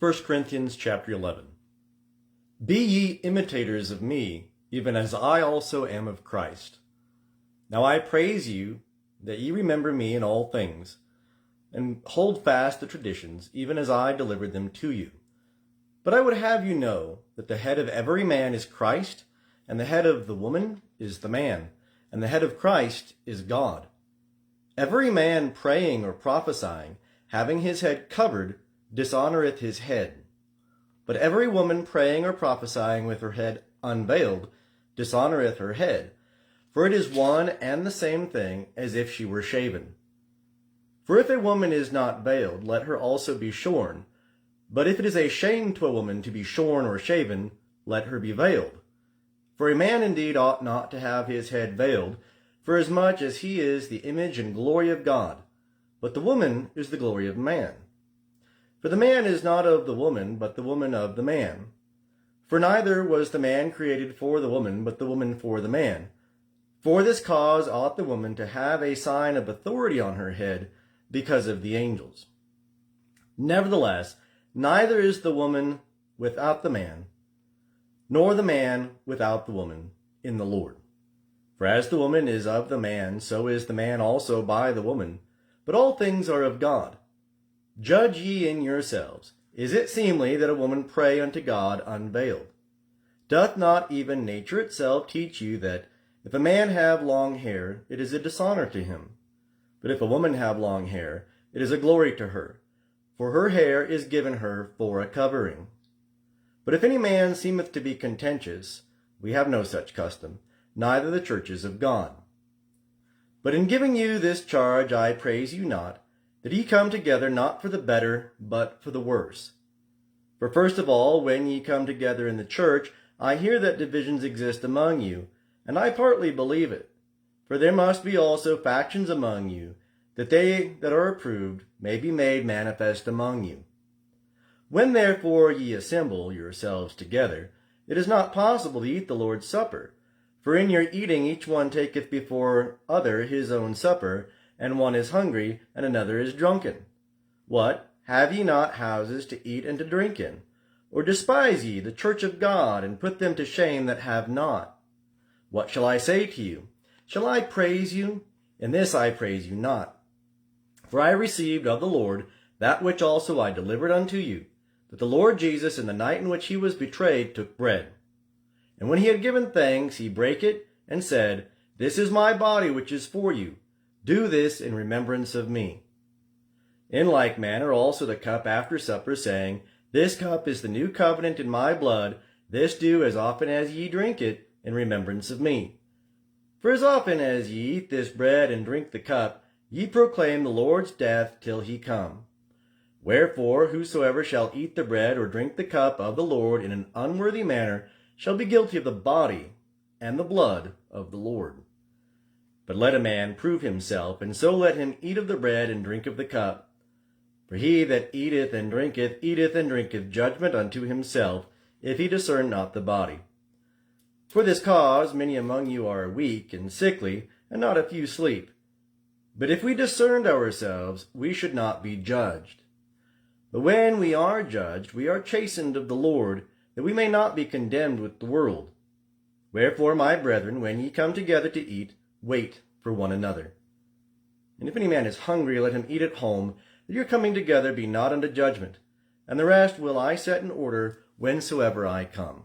1 Corinthians chapter 11. Be ye imitators of me, even as I also am of Christ. Now I praise you that ye remember me in all things, and hold fast the traditions, even as I delivered them to you. But I would have you know that the head of every man is Christ, and the head of the woman is the man, and the head of Christ is God. Every man praying or prophesying, having his head covered, dishonoreth his head. But every woman praying or prophesying with her head unveiled, dishonoreth her head. For it is one and the same thing as if she were shaven. For if a woman is not veiled, let her also be shorn. But if it is a shame to a woman to be shorn or shaven, let her be veiled. For a man indeed ought not to have his head veiled, forasmuch as he is the image and glory of God. But the woman is the glory of man. For the man is not of the woman, but the woman of the man. For neither was the man created for the woman, but the woman for the man. For this cause ought the woman to have a sign of authority on her head, because of the angels. Nevertheless, neither is the woman without the man, nor the man without the woman in the Lord. For as the woman is of the man, so is the man also by the woman. But all things are of God. Judge ye in yourselves, is it seemly that a woman pray unto God unveiled? Doth not even nature itself teach you that if a man have long hair, it is a dishonor to him? But if a woman have long hair, it is a glory to her, for her hair is given her for a covering. But if any man seemeth to be contentious, we have no such custom, neither the churches of God. But in giving you this charge I praise you not, that ye come together not for the better, but for the worse. For first of all, when ye come together in the church, I hear that divisions exist among you, and I partly believe it. For there must be also factions among you, that they that are approved may be made manifest among you. When therefore ye assemble yourselves together, it is not possible to eat the Lord's Supper. For in your eating each one taketh before other his own supper, and one is hungry, and another is drunken. What? Have ye not houses to eat and to drink in? Or despise ye the church of God, and put them to shame that have not? What shall I say to you? Shall I praise you? In this I praise you not. For I received of the Lord that which also I delivered unto you, that the Lord Jesus, in the night in which he was betrayed, took bread. And when he had given thanks, he brake it, and said, This is my body which is for you. Do this in remembrance of me. In like manner also the cup after supper, saying, This cup is the new covenant in my blood. This do as often as ye drink it, in remembrance of me. For as often as ye eat this bread and drink the cup, ye proclaim the Lord's death till he come. Wherefore whosoever shall eat the bread or drink the cup of the Lord in an unworthy manner shall be guilty of the body and the blood of the Lord. But let a man prove himself, and so let him eat of the bread and drink of the cup. For he that eateth and drinketh judgment unto himself, if he discern not the body. For this cause many among you are weak and sickly, and not a few sleep. But if we discerned ourselves, we should not be judged. But when we are judged, we are chastened of the Lord, that we may not be condemned with the world. Wherefore, my brethren, when ye come together to eat, wait for one another. And if any man is hungry, let him eat at home, that your coming together be not unto judgment. And the rest will I set in order whensoever I come.